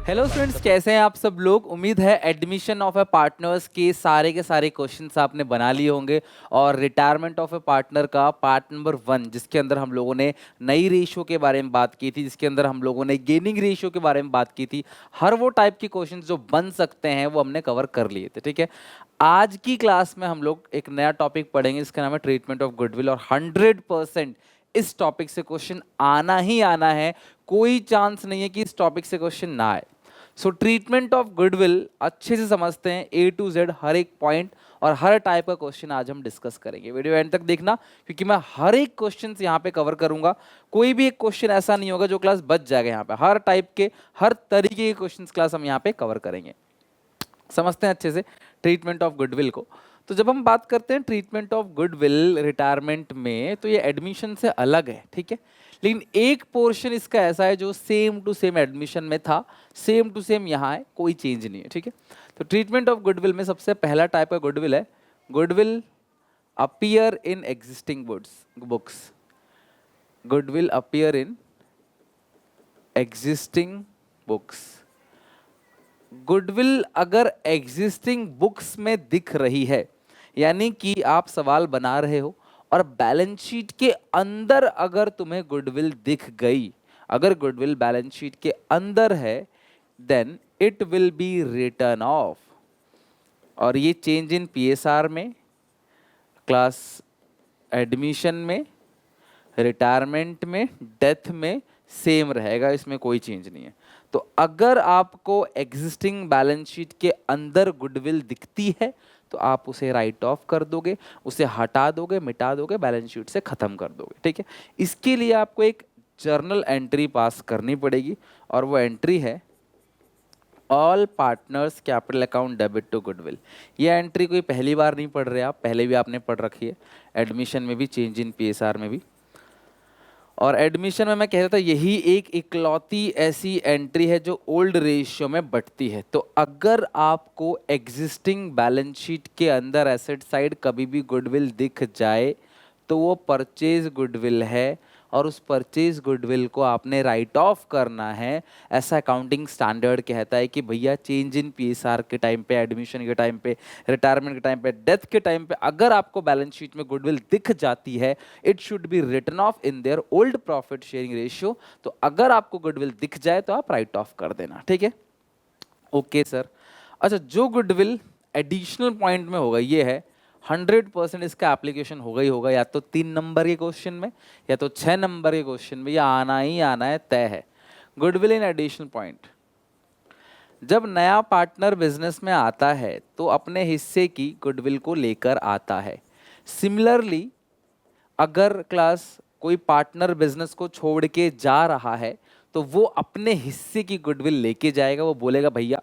Hello students, कैसे हैं आप सब लोग। उम्मीद है एडमिशन ऑफ ए पार्टनर्स के सारे क्वेश्चंस आपने बना लिए होंगे। और रिटायरमेंट ऑफ ए पार्टनर का पार्ट नंबर 1, जिसके अंदर हम लोगों ने नई रेशियो के बारे में बात की थी, जिसके अंदर हम लोगों ने गेनिंग रेशियो के बारे में बात की थी, हर वो टाइप के क्वेश्चंस जो बन सकते हैं वो हमने कवर कर लिए थे। ठीक है, आज की क्लास में हम लोग एक नया टॉपिक पढ़ेंगे, इसका नाम है ट्रीटमेंट ऑफ गुडविल। और 100% इस टॉपिक से क्वेश्चन आना ही आना है, कोई चांस नहीं है कि इस टॉपिक से क्वेश्चन ना आए। सो ट्रीटमेंट ऑफ गुडविल अच्छे से समझते हैं, ए टू जेड हर एक पॉइंट और हर टाइप का क्वेश्चन आज हम डिस्कस करेंगे। वीडियो एंड तक देखना, क्योंकि मैं हर एक क्वेश्चन यहाँ पे कवर करूंगा। कोई भी एक क्वेश्चन ऐसा नहीं होगा जो क्लास बच जाएगा। यहाँ पे हर टाइप के, हर तरीके के क्वेश्चन क्लास हम यहाँ पे कवर करेंगे। समझते हैं अच्छे से ट्रीटमेंट ऑफ गुडविल को। तो जब हम बात करते हैं ट्रीटमेंट ऑफ गुडविल रिटायरमेंट में, तो ये एडमिशन से अलग है। ठीक है, लेकिन एक पोर्शन इसका ऐसा है जो सेम टू सेम एडमिशन में था, सेम टू सेम यहाँ है, कोई चेंज नहीं है। ठीक है, तो ट्रीटमेंट ऑफ गुडविल में सबसे पहला टाइप का गुडविल है goodwill appear in existing books. Goodwill appear in existing books. Goodwill अगर एग्जिस्टिंग बुक्स में दिख रही है, यानी कि आप सवाल बना रहे हो और बैलेंस शीट के अंदर अगर तुम्हें गुडविल दिख गई, अगर गुडविल बैलेंस शीट के अंदर है, then it will be return off. और ये चेंज इन पीएसआर में, क्लास एडमिशन में, रिटायरमेंट में, डेथ में सेम रहेगा, इसमें कोई चेंज नहीं है। तो अगर आपको एग्जिस्टिंग बैलेंस शीट के अंदर गुडविल दिखती है तो आप उसे राइट ऑफ कर दोगे, उसे हटा दोगे, मिटा दोगे, बैलेंस शीट से खत्म कर दोगे। ठीक है, इसके लिए आपको एक जर्नल एंट्री पास करनी पड़ेगी, और वो एंट्री है all partners capital account debit to goodwill. ये एंट्री कोई पहली बार नहीं पढ़ रहे आप, पहले भी आपने पढ़ रखी है, एडमिशन में भी, चेंज इन पीएसआर में भी। और एडमिशन में मैं कह रहा था यही एक इकलौती ऐसी एंट्री है जो ओल्ड रेशियो में बटती है। तो अगर आपको एग्जिस्टिंग बैलेंस शीट के अंदर एसेट साइड कभी भी गुडविल दिख जाए तो वो परचेज गुडविल है, और उस परचेज गुडविल को आपने राइट ऑफ करना है। ऐसा अकाउंटिंग स्टैंडर्ड कहता है कि भैया चेंज इन पीएसआर के टाइम पे, एडमिशन के टाइम पे, रिटायरमेंट के टाइम पे, डेथ के टाइम पे अगर आपको बैलेंस शीट में गुडविल दिख जाती है, it should be written off in their old profit sharing ratio. तो अगर आपको गुडविल दिख जाए तो आप राइट ऑफ कर देना। ठीक है, ओके सर। अच्छा, जो गुडविल एडिशनल पॉइंट में होगा ये है 100% इसका एप्लीकेशन होगा ही होगा, या तो 3 नंबर के क्वेश्चन में या तो 6 नंबर के क्वेश्चन में, या आना ही आना है, तय है। गुडविल इन एडिशनल पॉइंट, जब नया पार्टनर बिजनेस में आता है तो अपने हिस्से की गुडविल को लेकर आता है। सिमिलरली अगर क्लास कोई पार्टनर बिजनेस को छोड़ के जा रहा है तो वो अपने हिस्से की गुडविल लेके जाएगा। वो बोलेगा भैया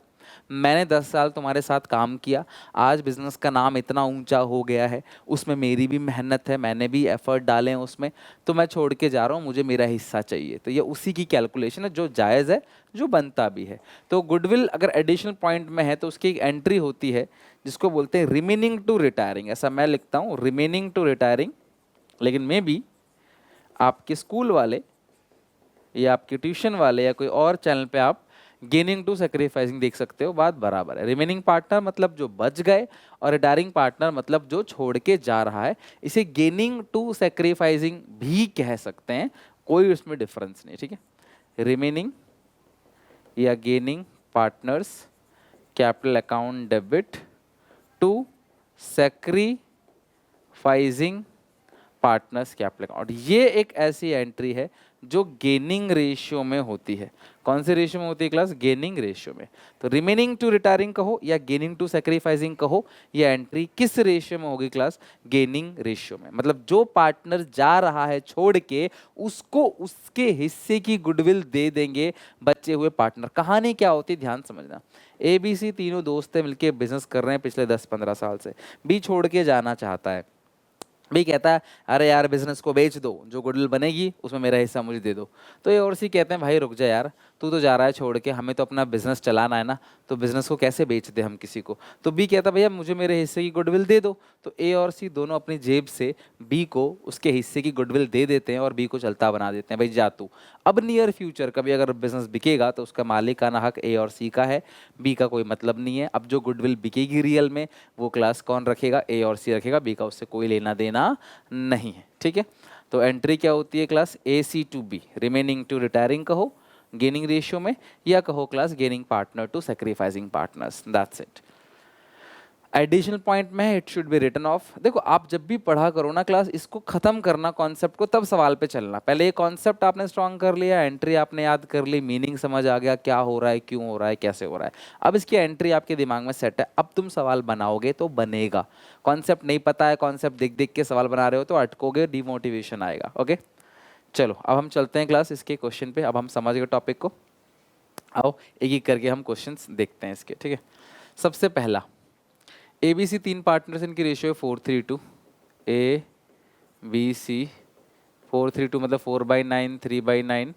मैंने 10 साल तुम्हारे साथ काम किया, आज बिजनेस का नाम इतना ऊंचा हो गया है, उसमें मेरी भी मेहनत है, मैंने भी एफर्ट डाले हैं उसमें, तो मैं छोड़ के जा रहा हूँ, मुझे मेरा हिस्सा चाहिए। तो ये उसी की कैलकुलेशन है जो जायज़ है, जो बनता भी है। तो गुडविल अगर एडिशनल पॉइंट में है तो उसकी एक एंट्री होती है जिसको बोलते हैं रिमेनिंग टू रिटायरिंग। ऐसा मैं लिखता हूँ, रिमेनिंग टू रिटायरिंग। लेकिन मे बी आपके स्कूल वाले या आपके ट्यूशन वाले या कोई और चैनल पे आप गेनिंग टू सेक्रीफाइसिंग देख सकते हो, बात बराबर है। रिमेनिंग पार्टनर मतलब जो बच गए, और रिटायरिंग पार्टनर मतलब जो छोड़ के जा रहा है। इसे गेनिंग टू सेक्रीफाइसिंग भी कह सकते हैं, कोई उसमें डिफरेंस नहीं। ठीक है, रिमेनिंग या gaining partners capital account debit to sacrificing partners capital account. ये एक ऐसी एंट्री है जो गेनिंग रेशियो में होती है। कौन से रेशियो में होती है क्लास? गेनिंग रेशियो में। तो रिमेनिंग टू रिटायरिंग कहो या गेनिंग टू सेक्रीफाइसिंग कहो, ये एंट्री किस रेशियो में होगी क्लास? गेनिंग रेशियो में। मतलब जो पार्टनर जा रहा है छोड़ के, उसको उसके हिस्से की गुडविल दे देंगे बचे हुए पार्टनर। कहानी क्या होती है ध्यान समझना। ABC तीनों दोस्त है, मिलके बिजनेस कर रहे हैं पिछले 10-15 साल से, बी छोड़ के जाना चाहता है। भी कहता है अरे यार बिजनेस को बेच दो, जो गुडविल बनेगी उसमें मेरा हिस्सा मुझे दे दो। तो ए और सी कहते हैं भाई रुक जा यार, तू तो जा रहा है छोड़ के, हमें तो अपना बिजनेस चलाना है ना, तो बिजनेस को कैसे बेच दे हम किसी को। तो बी कहता है भैया मुझे मेरे हिस्से की गुडविल दे दो। तो ए और सी दोनों अपनी जेब से बी को उसके हिस्से की गुडविल दे देते हैं और बी को चलता बना देते हैं, भाई जा तू। अब नियर फ्यूचर कभी अगर बिजनेस बिकेगा तो उसका मालिकाना हक ए और सी का है, बी का कोई मतलब नहीं है। अब जो गुडविल बिकेगी रियल में वो क्लास कौन रखेगा, ए और सी रखेगा, बी का उससे कोई लेना देना नहीं है, ठीक है। तो एंट्री क्या होती है class, A C to B, remaining to retiring कहो गेनिंग रेशियो में, या कहो class gaining partner to sacrificing partners, that's it. Additional point में है it should be written off. देखो आप जब भी पढ़ा करो ना क्लास, इसको खत्म करना कॉन्सेप्ट को, तब सवाल पे चलना। पहले ये कॉन्सेप्ट आपने स्ट्रॉन्ग कर लिया, एंट्री आपने याद कर ली, मीनिंग समझ आ गया क्या हो रहा है, क्यों हो रहा है, कैसे हो रहा है। अब इसकी एंट्री आपके दिमाग में सेट है, अब तुम सवाल बनाओगे तो बनेगा। कॉन्सेप्ट नहीं पता है, कॉन्सेप्ट देख देख के सवाल बना रहे हो तो अटकोगे, डिमोटिवेशन आएगा। ओके चलो अब हम चलते हैं क्लास इसके क्वेश्चन पे। अब हम समझ गए टॉपिक को, आओ एक एक करके हम क्वेश्चंस देखते हैं इसके, ठीक है। सबसे पहला, ए बी सी तीन पार्टनर्स, इनकी रेशियो है 4:3:2। ए बी सी 4:3:2 मतलब 4/9, 3/9,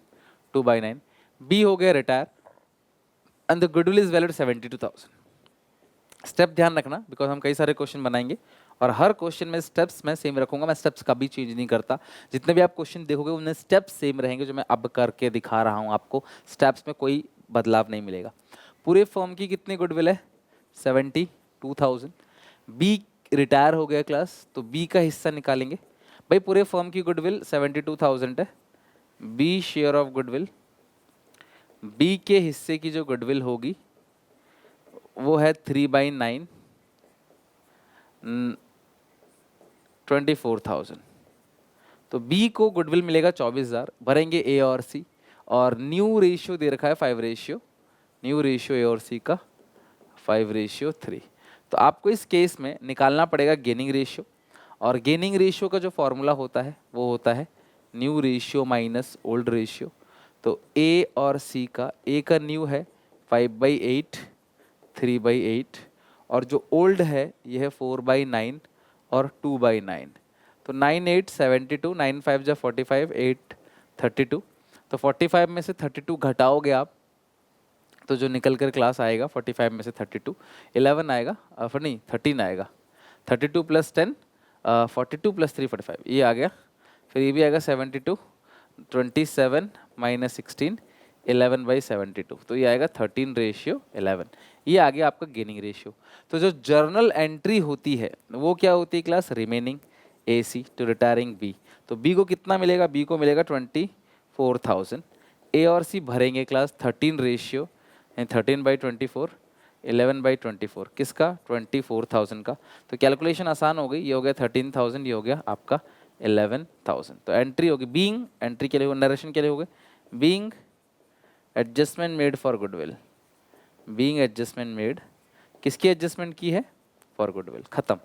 2/9। बी हो गया retire and the goodwill is valued 72,000। Step ध्यान रखना बिकॉज हम कई सारे क्वेश्चन बनाएंगे और हर क्वेश्चन में स्टेप्स मैं सेम रखूंगा, मैं स्टेप्स कभी चेंज नहीं करता। जितने भी आप क्वेश्चन देखोगे उनमें स्टेप्स सेम रहेंगे, जो मैं अब करके दिखा रहा हूं आपको, स्टेप्स में कोई बदलाव नहीं मिलेगा। पूरे फर्म की कितनी गुडविल है, 72,000। बी रिटायर हो गया क्लास, तो बी का हिस्सा निकालेंगे। भाई पूरे फर्म की गुडविल 72,000 है, B share of goodwill, B के हिस्से की जो गुडविल होगी वो है 3/9, 24,000। तो बी को गुडविल मिलेगा 24,000, भरेंगे ए और सी, और न्यू रेशियो दे रखा है 5 न्यू रेशियो ए और सी का 5:3। तो आपको इस केस में निकालना पड़ेगा गेनिंग रेशियो, और गेनिंग रेशियो का जो फॉर्मूला होता है वो होता है new ratio minus old ratio. तो ए और सी का, ए का न्यू है 5/8, 3/8, और जो ओल्ड है ये है 4/9 और 2/9। तो 9 8 72, 9 5 जा 45, 8 32। तो 45 में से 32 घटाओगे आप तो जो निकल कर क्लास आएगा 45 में से 32, 11 आएगा, फिर नहीं 13 आएगा, 32 + 10, 42 + 3 45, ये आ गया। फिर ये भी आएगा 72, 27 - 16, 11/72। तो ये आएगा 13:11। ये आ गया आपका गेनिंग रेशियो। तो जो जर्नल एंट्री होती है वो क्या होती है class, remaining A C to retiring B. तो बी को कितना मिलेगा, बी को मिलेगा 24,000। ए और सी भरेंगे क्लास 13 रेशियो, 13/24, 11/24, किसका, 24,000 का। तो कैलकुलेशन आसान हो गई, ये हो गया 13,000, ये हो गया आपका 11,000। तो एंट्री होगी बीइंग, एंट्री के लिए नरेशन के लिए हो गए being adjustment made for goodwill, being adjustment made, किसकी एडजस्टमेंट की है, फॉर गुडविल, खत्म।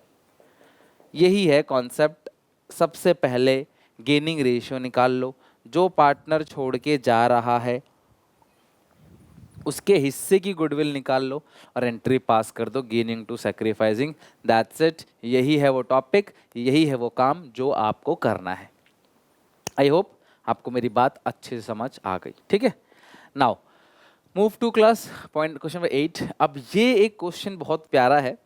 यही है कॉन्सेप्ट। सबसे पहले गेनिंग रेशियो निकाल लो, जो पार्टनर छोड़ के जा रहा है उसके हिस्से की गुडविल निकाल लो और एंट्री पास कर दो, gaining to sacrificing, that's it. यही है वो टॉपिक, यही है वो काम जो आपको करना है। आई होप आपको मेरी बात अच्छे से समझ आ गई, ठीक है। Now move to class point question number 8। अब ये एक क्वेश्चन बहुत प्यारा है,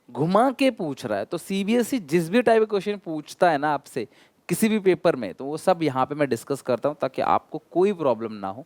घुमा के पूछ रहा है। तो सीबीएसई जिस भी टाइप का क्वेश्चन पूछता है ना आपसे किसी भी पेपर में, तो वो सब यहाँ पे मैं डिस्कस करता हूँ ताकि आपको कोई प्रॉब्लम ना हो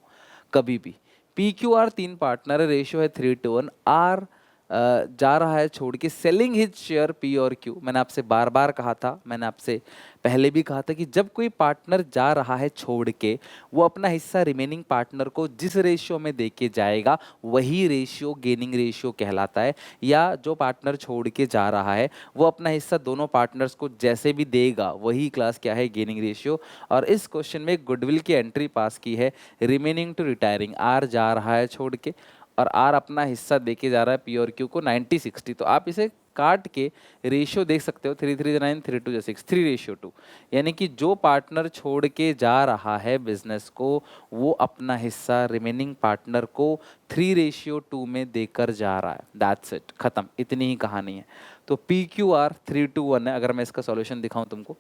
कभी भी। पी क्यू आर तीन पार्टनर है, रेशियो है 3:1। आर जा रहा है छोड़ के, सेलिंग हिज शेयर पी और क्यू। मैंने आपसे बार बार कहा था, मैंने आपसे पहले भी कहा था कि जब कोई पार्टनर जा रहा है छोड़ के, वो अपना हिस्सा रिमेनिंग पार्टनर को जिस रेशियो में दे के जाएगा वही रेशियो गेनिंग रेशियो कहलाता है। या जो पार्टनर छोड़ के जा रहा है वो अपना हिस्सा दोनों पार्टनर्स को जैसे भी देगा वही क्लास क्या है, गेनिंग रेशियो। और इस क्वेश्चन में गुडविल की एंट्री पास की है रिमेनिंग टू रिटायरिंग। आर जा रहा है छोड़ के और आर अपना हिस्सा देके जा रहा है पी और क्यू को 90/60। तो आप इसे काट के रेशियो देख सकते हो, 3 3 9 3 2 6, 3:2, यानी कि जो पार्टनर छोड़ के जा रहा है बिजनेस को वो अपना हिस्सा रिमेनिंग पार्टनर को 3:2 में देकर जा रहा है। दैट्स इट, खत्म, इतनी ही कहानी है। तो PQR 3:1 है। अगर मैं इसका सॉल्यूशन दिखाऊं तुमको,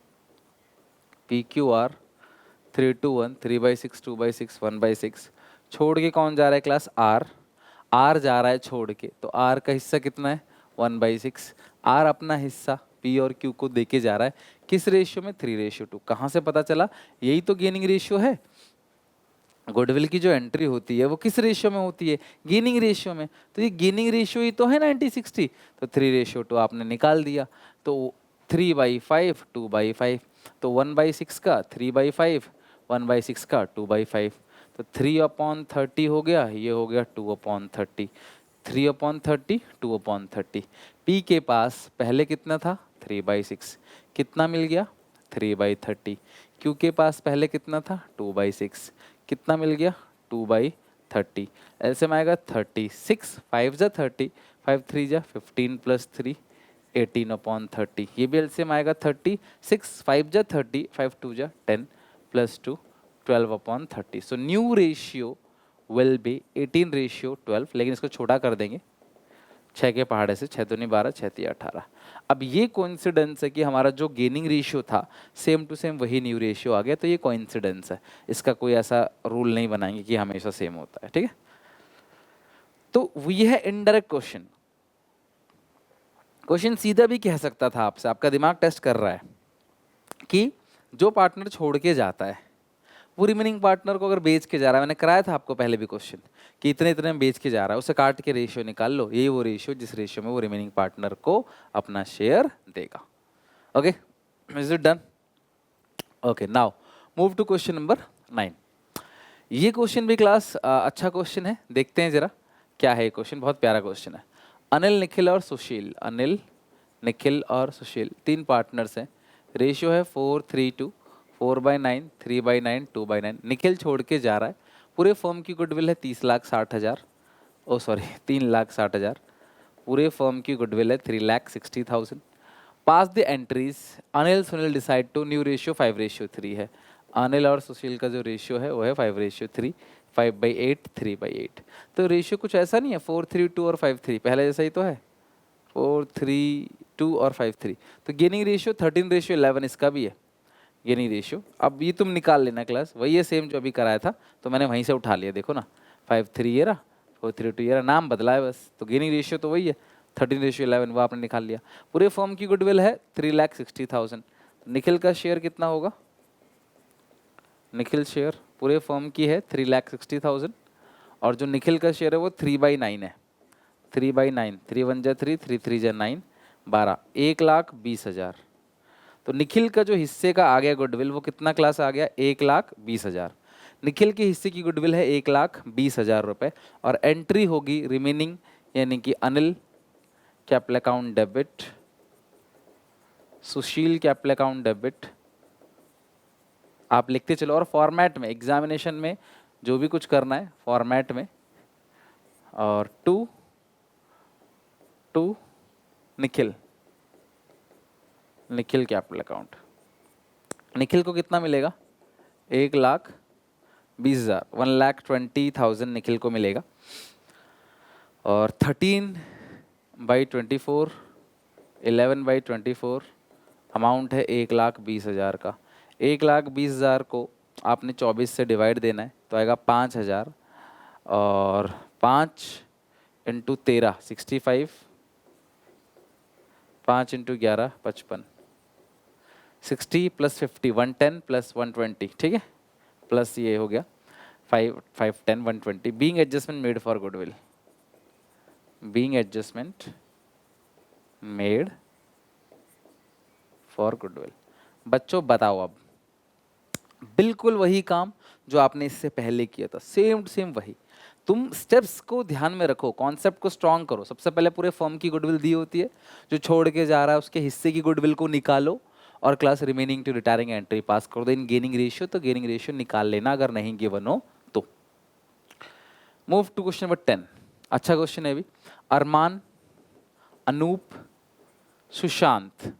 PQR 3:1, 3/6, 2/6, 1/6, छोड़ के कौन जा रहा है क्लास? R। R जा रहा है छोड़ के, तो R का हिस्सा कितना है? 1/6। R अपना हिस्सा P और Q को देके जा रहा है, किस रेशियो में? 3:2। कहाँ से पता चला? यही तो गेनिंग रेशियो है। गुडविल की जो एंट्री होती है वो किस रेशियो में होती है? गेनिंग रेशियो में। तो ये गेनिंग रेशियो ही तो है 90/60, तो 3:2 आपने निकाल दिया। तो 3/5, 2/5, तो 1/6 का 3/5, 1/6 का 2/5, तो 3/30 हो गया, ये हो गया 2/30, 3/30, 2/30। P के पास पहले कितना था? 3/6, कितना मिल गया? 3/30। Q के पास पहले कितना था? 2/6, कितना मिल गया? 2/30। एलसीएम आएगा 36, 5 जा 30, 5 3 जा 15 प्लस 3, 18/30। ये भी एलसीएम आएगा 36, 5 जा 30, 5 2 जा 10 plus 2, 12/30। So new ratio will be 18:12, लेकिन इसको छोटा कर देंगे 6 के पहाड़े से, 6 दूनी 12, 6 तिया 18। अब ये कोइंसिडेंस है कि हमारा जो गेनिंग रेशियो था सेम टू सेम वही न्यू रेशियो आ गया, तो ये कोइंसिडेंस है, इसका कोई ऐसा रूल नहीं बनाएंगे कि हमेशा सेम होता है, ठीक है। तो ये है इनडायरेक्ट क्वेश्चन। क्वेश्चन सीधा भी कह सकता था आपसे, आपका दिमाग टेस्ट कर रहा है कि जो पार्टनर छोड़ के जाता है वो रिमेनिंग पार्टनर को अगर बेच के जा रहा है, मैंने कराया था आपको पहले भी क्वेश्चन कि इतने इतने में बेच के जा रहा है, उसे काट के रेशियो निकाल लो, यही वो रेशियो जिस रेशियो में वो रिमेनिंग पार्टनर को अपना शेयर देगा। Okay, is it done? Okay, now move to question number 9। ये क्वेश्चन भी क्लास अच्छा क्वेश्चन है, देखते हैं जरा क्या है ये क्वेश्चन। बहुत प्यारा क्वेश्चन है। अनिल, निखिल और सुशील, अनिल, निखिल और सुशील 3 पार्टनर्स हैं। रेशियो है 4:3, 4/9, 3/9, 2/9। निखिल छोड़ के जा रहा है। पूरे फर्म की गुडविल है 30,60,000, ओ सॉरी 3,60,000। पूरे फर्म की गुडविल है 3,60,000। Pass the entries, Anil Sunil decide to, new ratio 5:3 है। अनिल और सुशील का जो रेशियो है वो है 5:3, 5/8, 3/8। तो रेशियो कुछ ऐसा नहीं है 4:3, 2 और 5:3, पहले जैसा ही तो है 4:3, 2 और 5:3। तो गेनिंग रेशियो 13:11 इसका भी है गेनिंग रेशियो। अब ये तुम निकाल लेना क्लास, वही है सेम जो अभी कराया था, तो मैंने वहीं से उठा लिया, देखो ना 5:3 ये रहा, 4:3 ये रहा, नाम बदला है बस, तो गेनिंग रेशियो तो वही है 13:11, वो आपने निकाल लिया। पूरे फर्म की गुडविल है 3,60,000। निखिल का शेयर कितना होगा? निखिल शेयर पूरे फर्म की है 3,60,000, और जो निखिल का शेयर है वो 3/9 है। 3/9, 3 1 जा 3, 3 3 जा 9, 12, 1,20,000। तो निखिल का जो हिस्से का आ गया गुडविल वो कितना क्लास आ गया? 1,20,000। निखिल के हिस्से की गुडविल है 1,20,000 रुपए, और एंट्री होगी रिमेनिंग, यानी कि अनिल कैपिटल अकाउंट डेबिट, सुशील कैपिटल अकाउंट डेबिट, आप लिखते चलो, और फॉर्मेट में एग्जामिनेशन में जो भी कुछ करना है फॉर्मेट में, और to Nikhil, Nikhil capital account. Nikhil को कितना मिलेगा? 1,20,000, 1,20,000 निखिल को मिलेगा, और 13/24, 11/24 अमाउंट है 1,20,000 का। 1,20,000 को आपने 24 से डिवाइड देना है, तो आएगा 5,000, और 5 × 13 65, 5 × 11 55, 60 + 50 110 + 120, ठीक है, प्लस ये हो गया 5 5 10 120। Being adjustment made for goodwill, being adjustment made for goodwill. बच्चों बताओ, अब बिल्कुल वही काम जो आपने इससे पहले किया था, सेम टू सेम वही। तुम स्टेप्स को ध्यान में रखो, कॉन्सेप्ट को स्ट्रॉन्ग करो। सबसे पहले पूरे फर्म की गुडविल दी होती है, जो छोड़ के जा रहा है उसके हिस्से की गुडविल को निकालो, और class remaining to retiring entry pass कर दो इन गेनिंग रेशियो, तो गेनिंग रेशियो निकाल लेना अगर नहीं गिवन हो तो। Move to question number 10। अच्छा क्वेश्चन है अभी। अरमान, अनूप, सुशांत,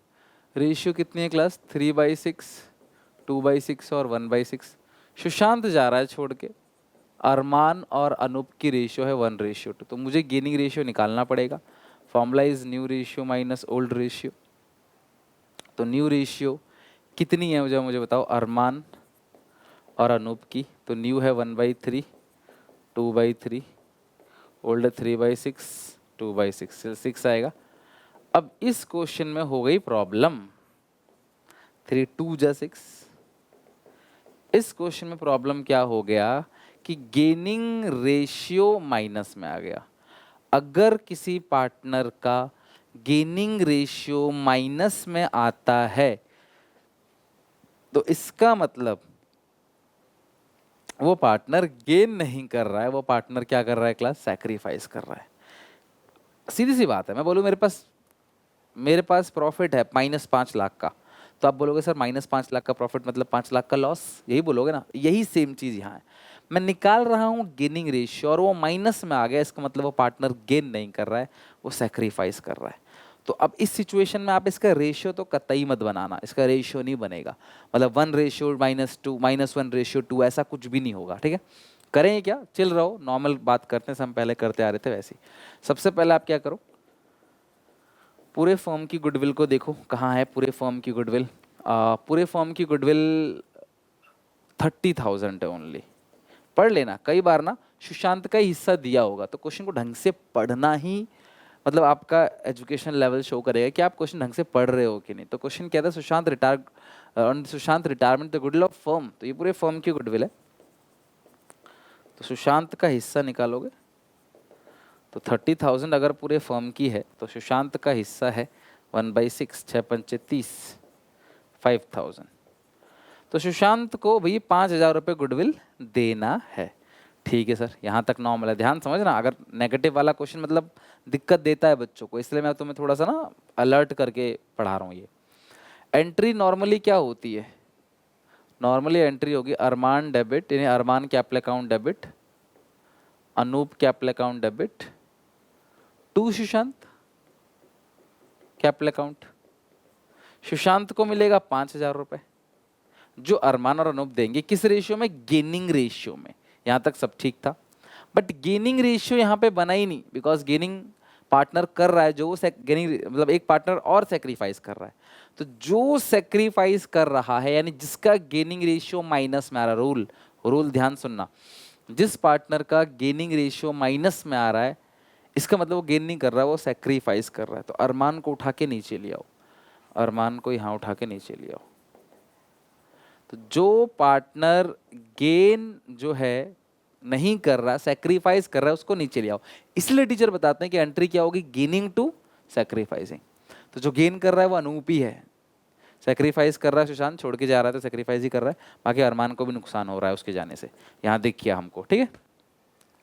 रेशियो कितनी है क्लास? 3/6, 2/6 और 1/6। सुशांत जा रहा है छोड़ के, अरमान और अनूप की रेशियो है 1:2, तो मुझे गेनिंग रेशियो निकालना पड़ेगा। Formula is new ratio minus old ratio. तो न्यू रेशियो कितनी है मुझे बताओ, अरमान और अनूप की। तो न्यू है 1/3, 2/3, ओल्ड 3/6, 2/6, 6 आएगा। अब इस क्वेश्चन में हो गई प्रॉब्लम, 3 2 जा 6। इस क्वेश्चन में प्रॉब्लम क्या हो गया कि गेनिंग रेशियो माइनस में आ गया। अगर किसी पार्टनर का गेनिंग रेशियो माइनस में आता है तो इसका मतलब वो पार्टनर गेन नहीं कर रहा है, वो पार्टनर क्या कर रहा है क्लास? सैक्रिफाइस कर रहा है। सीधी सी बात है, मैं बोलूँ मेरे पास प्रॉफिट है -5 लाख का, तो आप बोलोगे सर -5 लाख का प्रॉफिट मतलब 5 लाख का लॉस, यही बोलोगे ना। यही सेम चीज़ यहाँ है। मैं निकाल रहा हूँ गेनिंग रेशियो और वो माइनस में आ गया, इसका मतलब वो पार्टनर गेन नहीं कर रहा है, वो सैक्रिफाइस कर रहा है। तो अब इस सिचुएशन में आप इसका रेशियो तो कतई मत बनाना, इसका रेशियो नहीं बनेगा। मतलब 1:2 -2 -1:2 ऐसा कुछ भी नहीं होगा, ठीक है। करें क्या, चिल रहो, नॉर्मल बात करते हैं, हम पहले करते आ रहे थे वैसे ही। सबसे पहले आप क्या करो, पूरे फर्म की गुडविल को देखो, कहाँ है पूरे फर्म की गुडविल। पूरे फर्म की गुडविल 30,000 है ओनली। पढ़ लेना, कई बार ना सुशांत का ही हिस्सा दिया होगा, तो क्वेश्चन को ढंग से पढ़ना ही मतलब आपका एजुकेशन लेवल शो करेगा कि आप क्वेश्चन ढंग से पढ़ रहे हो कि नहीं। तो क्वेश्चन कहता है Sushant retirement the goodwill of firm, तो ये पूरे फर्म की गुडविल है। तो सुशांत का हिस्सा निकालोगे तो 30,000 अगर पूरे फर्म की है तो सुशांत का हिस्सा है 1/6, 6×5 30, 5,000। तो सुशांत को भाई 5,000 रुपये गुडविल देना है। ठीक है सर, यहाँ तक नॉर्मल है। ध्यान समझना, अगर नेगेटिव वाला क्वेश्चन मतलब दिक्कत देता है बच्चों को, इसलिए मैं तुम्हें थोड़ा सा ना अलर्ट करके पढ़ा रहा हूँ। ये एंट्री नॉर्मली क्या होती है? नॉर्मली एंट्री होगी अरमान डेबिट, यानी Arman capital account debit, Anoop capital account debit to Sushant capital account. Sushant को मिलेगा 5,000 रुपये, जो अरमान और अनूप देंगे किस रेशियो में? गेनिंग रेशियो में। यहाँ तक सब ठीक था, बट गेनिंग रेशियो यहाँ पे बना ही नहीं, बिकॉज गेनिंग पार्टनर कर रहा है जो गेनिंग मतलब एक पार्टनर और सेक्रीफाइस कर रहा है। तो जो सेक्रीफाइस कर रहा है यानी जिसका गेनिंग रेशियो माइनस में आ रहा है, रूल ध्यान सुनना, जिस पार्टनर का गेनिंग रेशियो माइनस में आ रहा है इसका मतलब वो गेन नहीं कर रहा है, वो सेक्रीफाइस कर रहा है। तो अरमान को उठा के नीचे ले आओ, अरमान को यहाँ उठा के नीचे ले आओ। तो जो पार्टनर गेन जो है नहीं कर रहा, सेक्रीफाइस कर रहा है, उसको नीचे ले आओ। इसलिए टीचर बताते हैं कि एंट्री क्या होगी? Gaining to sacrificing. तो जो गेन कर रहा है वो अनूप ही है, सेक्रीफाइस कर रहा है सुशांत, छोड़ के जा रहा है तो सेक्रीफाइस ही कर रहा है, बाकी अरमान को भी नुकसान हो रहा है उसके जाने से। यहाँ दिख किया हमको, ठीक है।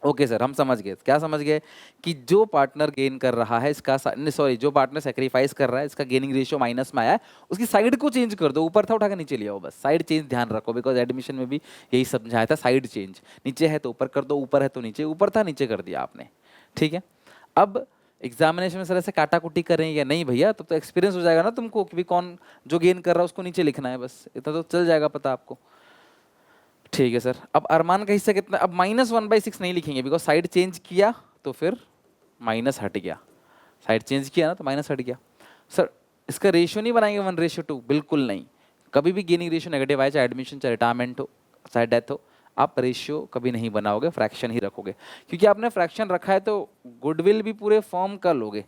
ओके सर, हम समझ गए। क्या समझ गए? कि जो पार्टनर गेन कर रहा है इसका सॉरी, जो पार्टनर सेक्रीफाइस कर रहा है इसका गेनिंग रेशियो माइनस में आया है, उसकी साइड को चेंज कर दो। ऊपर था उठा के नीचे ले आओ, बस साइड चेंज ध्यान रखो, बिकॉज एडमिशन में भी यही समझाया था, साइड चेंज। नीचे है तो ऊपर कर दो, ऊपर है तो नीचे, ऊपर था नीचे कर दिया आपने, ठीक है। अब एग्जामिनेशन में सर ऐसे काटा कुटी करें या नहीं भैया, तब तो एक्सपीरियंस हो जाएगा ना तुमको कि कौन जो गेन कर रहा है उसको नीचे लिखना है, बस इतना तो चल जाएगा पता आपको। ठीक है सर, अब अरमान का हिस्सा कितना? अब -1/6 नहीं लिखेंगे, बिकॉज साइड चेंज किया तो फिर माइनस हट गया, साइड चेंज किया ना तो माइनस हट गया। सर इसका रेशियो नहीं बनाएंगे 1:2, बिल्कुल नहीं। कभी भी गेनिंग रेशियो नेगेटिव आए, चाहे एडमिशन, चाहे रिटायरमेंट हो, चाहे डेथ हो, आप रेशियो कभी नहीं बनाओगे, फ्रैक्शन ही रखोगे। क्योंकि आपने फ्रैक्शन रखा है तो गुडविल भी पूरे फर्म का लोगे,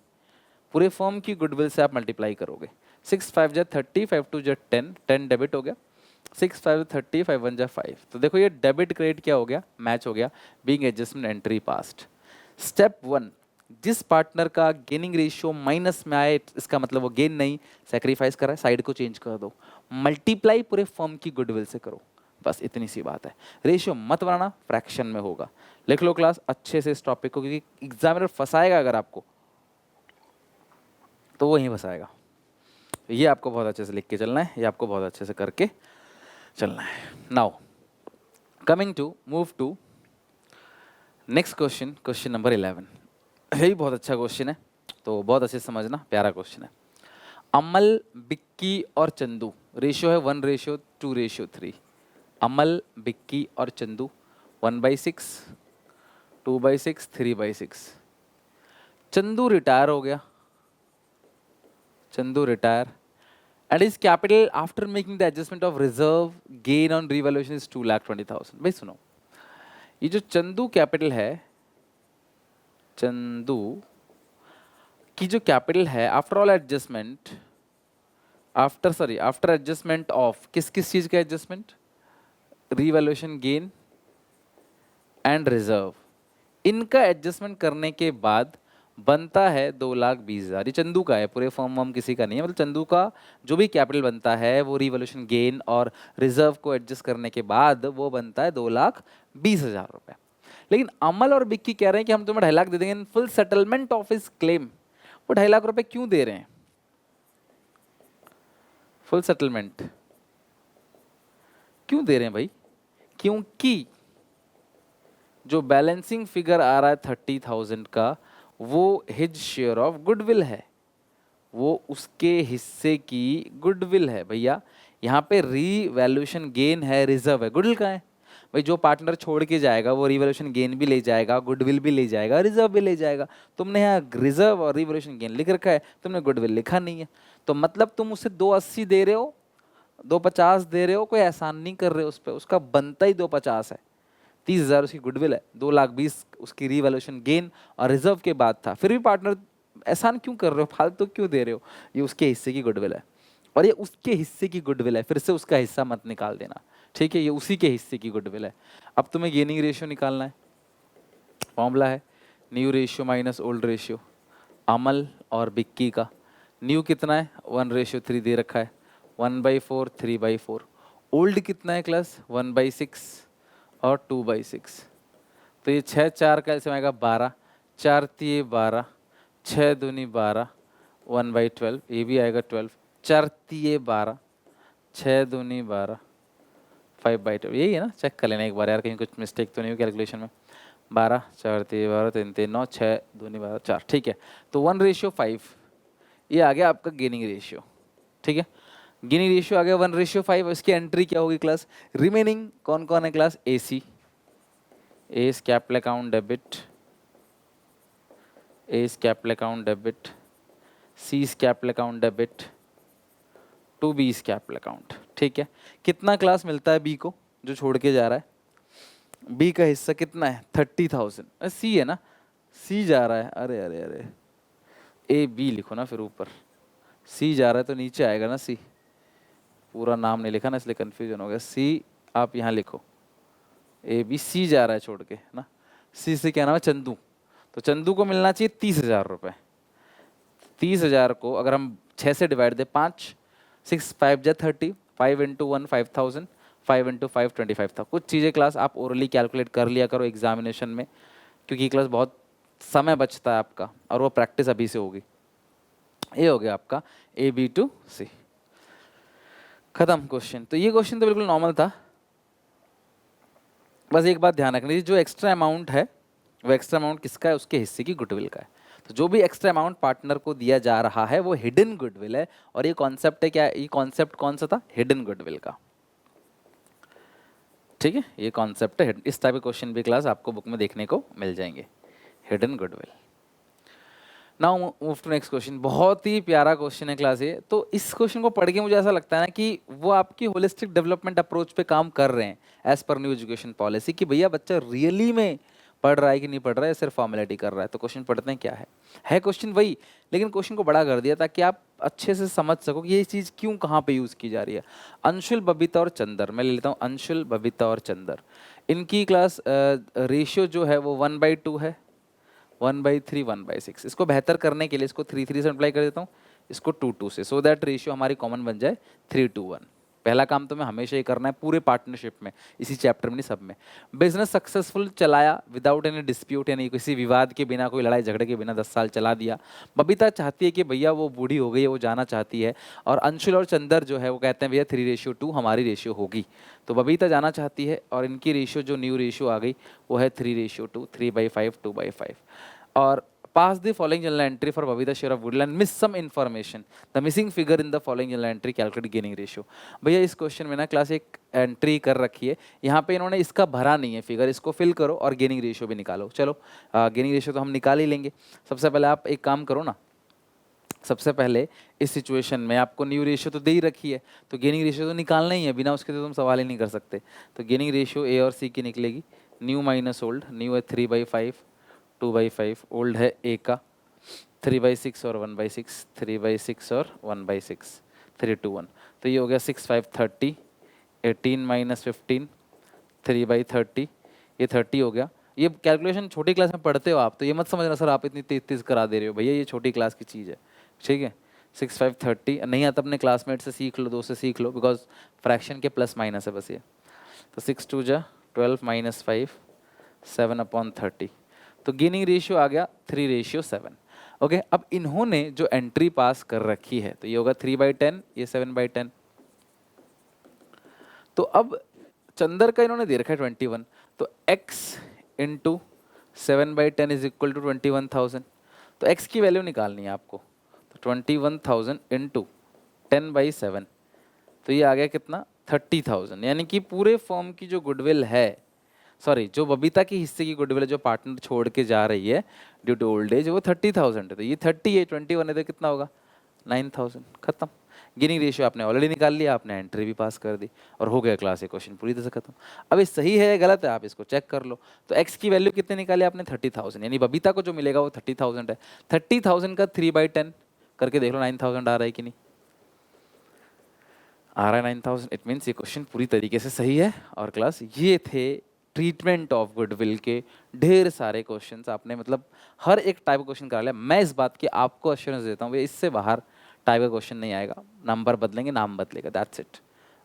पूरे फर्म की गुडविल से आप मल्टीप्लाई करोगे। 6 5 जा 30, 5 2 जा 10, 10 डेबिट हो गया, 6 5 30, 5 1 जा 5। तो देखो ये डेबिट क्रेडिट क्या हो गया? मैच हो गया, being adjustment entry past. Step 1, जिस पार्टनर का गेनिंग रेशियो माइनस में आए इसका मतलब वो गेन नहीं, सेक्रीफाइस कर रहा है, साइड को चेंज कर दो, मल्टीप्लाई पूरे फर्म की गुडविल से करो, बस इतनी सी बात है। रेशियो मत बनाना, फ्रैक्शन में होगा। लिख लो क्लास अच्छे से इस टॉपिक को, क्योंकि एग्जामिनर फंसाएगा अगर आपको तो वो यहीं फंसाएगा। ये आपको बहुत अच्छे से लिख के चलना है, ये आपको बहुत अच्छे से करके चलना है। Now coming to move to next question, question number 11। यही बहुत अच्छा क्वेश्चन है, तो बहुत अच्छे से समझना, प्यारा क्वेश्चन है। अमल, बिक्की और चंदू, रेशियो है 1:2:3। अमल, बिक्की और चंदू 1/6, 2/6, 3/6। चंदू रिटायर हो गया, Chandu retire, and is capital after making the adjustment of reserve gain on revaluation is 2,20,000। भाई सुनो, ये जो चंदू कैपिटल है, चंदू की जो कैपिटल है after all adjustment, after adjustment of किस किस चीज का adjustment, revaluation gain and reserve, इनका एडजस्टमेंट करने के बाद बनता है 2,20,000। ये चंदू का है, पूरे फॉर्म वॉर्म किसी का नहीं है। मतलब चंदू का जो भी कैपिटल बनता है वो रिवॉल्यूशन गेन और रिजर्व को एडजस्ट करने के बाद वो बनता है 2,20,000 रुपए। लेकिन अमल और बिक्की कह रहे हैं कि हम तुम्हें 2.5 लाख दे देंगे in full settlement of his claim. वो 2.5 लाख रुपए क्यों दे रहे हैं? फुल सेटलमेंट क्यों दे रहे हैं भाई? क्योंकि जो बैलेंसिंग फिगर आ रहा है 30,000 का, वो हिज शेयर ऑफ गुडविल है, वो उसके हिस्से की गुडविल है भैया। यहाँ पे रीवैल्यूएशन गेन है, रिजर्व है, गुडविल का है भाई। जो पार्टनर छोड़ के जाएगा वो रिवैल्यूएशन गेन भी ले जाएगा, गुडविल भी ले जाएगा, रिजर्व भी ले जाएगा। तुमने यहाँ रिजर्व और रिवैल्यूएशन गेन लिख रखा है, तुमने गुडविल लिखा नहीं है। तो मतलब तुम उसे 280 दे रहे हो, 250 दे रहे हो, कोई एहसान नहीं कर रहे हो उस पर, उसका बनता ही 250 है। 30,000 उसकी गुडविल है, 2,20,000 उसकी रिवैल्यूएशन गेन और रिजर्व के बाद था। फिर भी पार्टनर एहसान क्यों कर रहे हो, फालतू क्यों दे रहे हो? ये उसके हिस्से की गुडविल है और ये उसके हिस्से की गुडविल है, फिर से उसका हिस्सा मत निकाल देना, ठीक है? ये उसी के हिस्से की गुडविल है। अब तुम्हें गेनिंग रेशियो निकालना है, फॉर्मूला है new ratio minus old ratio. Amal और बिक्की का न्यू कितना है, 1:3 दे रखा है, 1/4, 3/4। ओल्ड कितना है क्लास, 1/6 और 2/6। तो ये 6 4 का ऐसे आएगा 12, 4 3 12, 6 दूनी 12, 1/12, ये भी आएगा 12, 4 3 12, 6 दूनी 12, 5/12। यही है ना? चेक कर लेना एक बार यार, कहीं कुछ मिस्टेक तो नहीं हुई कैलकुलेशन में। 12 4 3 12 3 3 9, 6 दूनी 12 4, ठीक है। तो 1:5 ये आ गया आपका गेनिंग रेशियो, ठीक है? गेनिंग रेशियो आ गया 1:5। इसकी एंट्री क्या होगी क्लास? रिमेनिंग कौन कौन है class? AC, A is capital account debit, A is capital account debit, C is capital account debit, 2B is capital account, ठीक है? कितना क्लास मिलता है B को जो छोड़ के जा रहा है? B का हिस्सा कितना है? 30,000। C है ना, C जा रहा है, अरे अरे अरे, AB लिखो ना फिर ऊपर, C जा रहा है तो नीचे आएगा ना C। पूरा नाम नहीं लिखा ना इसलिए कंफ्यूजन हो गया। C आप यहाँ लिखो, ABC जा रहा है छोड़ के ना। C से क्या नाम है? चंदू। तो चंदू को मिलना चाहिए 30,000 रुपये। 30,000 को अगर हम 6 से डिवाइड दे, 5 6 5 जा 30, 5 × 1 5,000, 5 × 5 25,000। कुछ चीज़ें क्लास आप ओरली कैलकुलेट कर लिया करो एग्जामिनेशन में, क्योंकि क्लास बहुत समय बचता है आपका और वो प्रैक्टिस अभी से होगी। ये हो गया आपका AB to C, खत्म क्वेश्चन। तो ये क्वेश्चन तो बिल्कुल नॉर्मल था। बस एक बात ध्यान रखनी, जो एक्स्ट्रा अमाउंट है वो एक्स्ट्रा अमाउंट किसका है? उसके हिस्से की गुडविल का है। तो जो भी एक्स्ट्रा अमाउंट पार्टनर को दिया जा रहा है वो हिडन गुडविल है। और ये कॉन्सेप्ट है क्या? ये कॉन्सेप्ट कौन सा था? हिडन गुडविल का, ठीक है? ये कॉन्सेप्ट है। इस टाइप के क्वेश्चन भी क्लास आपको बुक में देखने को मिल जाएंगे, hidden goodwill. Now move to next question. बहुत ही प्यारा क्वेश्चन है क्लास ये। तो इस क्वेश्चन को पढ़ के मुझे ऐसा लगता है ना कि वो आपकी होलिस्टिक डेवलपमेंट अप्रोच पे काम कर रहे हैं as per new education policy, कि भैया बच्चा रियली में पढ़ रहा है कि नहीं पढ़ रहा है, सिर्फ फॉर्मेलिटी कर रहा है। तो क्वेश्चन पढ़ते हैं क्या है क्वेश्चन वही, लेकिन क्वेश्चन को बड़ा कर दिया ताकि आप अच्छे से समझ सको कि ये चीज़ क्यों कहाँ पे यूज़ की जा रही है। अंशुल, बबीता और चंदर, मैं ले लेता हूँ अंशुल, बबीता और चंदर। इनकी क्लास रेशियो जो है वो 1/2 है, 1/3, 1/6। इसको बेहतर करने के लिए इसको 3 से मल्टीप्लाई कर देता हूँ, इसको 2 से, सो दैट रेशियो हमारी कॉमन बन जाए 3:1। पहला काम तो मैं हमेशा ही करना है पूरे पार्टनरशिप में, इसी चैप्टर में नहीं सब में। बिजनेस सक्सेसफुल चलाया विदाउट एनी डिस्प्यूट, यानी किसी विवाद के बिना, कोई लड़ाई झगड़े के बिना 10 साल चला दिया। बबीता चाहती है कि भैया वो बूढ़ी हो गई है, वो जाना चाहती है। और अंशुल और चंदर जो है वो कहते हैं भैया 3:2 हमारी रेशियो होगी। तो बबीता जाना चाहती है और इनकी रेशियो जो न्यू रेशियो आ गई वो है 3:2, 3/5, 2/5। और pass the following journal entry for Babita share of Woodland, miss some information, the missing figure in the following journal entry, calculate gaining ratio। भैया इस क्वेश्चन में ना क्लास एक एंट्री कर रखी है, यहाँ पे इन्होंने इसका भरा नहीं है फिगर, इसको फिल करो और गेनिंग रेशियो भी निकालो। चलो गेनिंग रेशियो तो हम निकाल ही लेंगे। सबसे पहले आप एक काम करो ना, सबसे पहले इस सिचुएशन में आपको न्यू रेशियो तो दे ही रखी है, तो गेनिंग रेशियो तो निकालना ही है, बिना उसके तो तुम सवाल ही नहीं कर सकते। तो गेनिंग रेशियो ए और सी की निकलेगी, न्यू माइनस ओल्ड, न्यू है 3/5, 2/5, ओल्ड है ए का 3/6 और 1/6, 3/6 और 1/6, 3 to 1, तो ये हो गया 6 5 30, 18 माइनस 15, 3/30, ये 30 हो गया। ये कैलकुलेशन छोटी क्लास में पढ़ते हो आप, तो ये मत समझना सर आप इतनी तेज तेज करा दे रहे हो, भैया ये छोटी क्लास की चीज़ है, ठीक है। 6 5 30, नहीं आता अपने क्लासमेट से सीख लो, 2 से सीख लो, बिकॉज फ्रैक्शन के प्लस माइनस है बस ये। तो 6 2 जा 12 माइनस 5, 7/30, तो गेनिंग रेशियो आ गया 3:7। ओके, अब इन्होंने जो एंट्री पास कर रखी है, तो ये होगा 3/10, ये 7/10। तो अब चंदर का इन्होंने दे रखा है 21, तो x into 7/10 is equal to 21,000। तो x की वैल्यू निकालनी है आपको, तो 21,000 इंटू 10/7, तो ये आ गया कितना 30,000। यानी कि पूरे फर्म की जो गुडविल है, सॉरी जो बबीता की हिस्से की गुडविल है, जो पार्टनर छोड़ के जा रही है ड्यू टू ओल्ड एज, वो 30,000 है। तो ये 30 है, 21 है, तो कितना होगा 9,000। खत्म। गेनिंग रेशियो आपने ऑलरेडी निकाल लिया, आपने एंट्री भी पास कर दी और हो गया क्लास, ये क्वेश्चन पूरी तरह से खत्म। अब ये सही है गलत है आप इसको चेक कर लो। तो एक्स की वैल्यू कितने निकाले आपने 30,000, यानी बबीता को जो मिलेगा वो 30,000 है। 30,000 का 3/10 करके देख लो 9,000 आ रहा है कि नहीं आ रहा है 9,000। इट मीन्स ये क्वेश्चन पूरी तरीके से सही है। और क्लास ये थे ट्रीटमेंट ऑफ गुडविल के ढेर सारे क्वेश्चंस, आपने मतलब हर एक टाइप का क्वेश्चन करा लिया। मैं इस बात की आपको अश्योरेंस देता हूँ, इससे बाहर टाइप का क्वेश्चन नहीं आएगा, नंबर बदलेंगे नाम बदलेगा, दैट्स इट।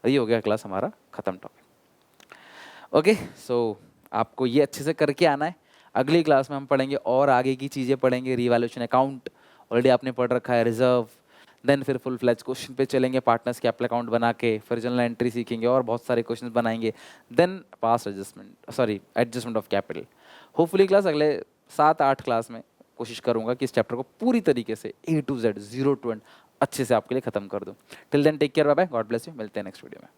ये हो गया क्लास हमारा खत्म टॉपिक। ओके, सो आपको ये अच्छे से करके आना है। अगली क्लास में हम पढ़ेंगे और आगे की चीज़ें पढ़ेंगे, रिवैल्यूएशन अकाउंट ऑलरेडी आपने पढ़ रखा है, रिजर्व, देन फिर फुल फ्लैज क्वेश्चन पे चलेंगे, पार्टनर्स के एप्पल अकाउंट बना के, फिर जनरल एंट्री सीखेंगे और बहुत सारे क्वेश्चन बनाएंगे, then pass adjustment, sorry adjustment of capital. Hopefully class अगले 7-8 क्लास में कोशिश करूंगा कि इस चैप्टर को पूरी तरीके से A to Z 0 to end अच्छे से आपके लिए खत्म कर दूं। Till then take care, bye bye, God bless you, मिलते हैं नेक्स्ट वीडियो में।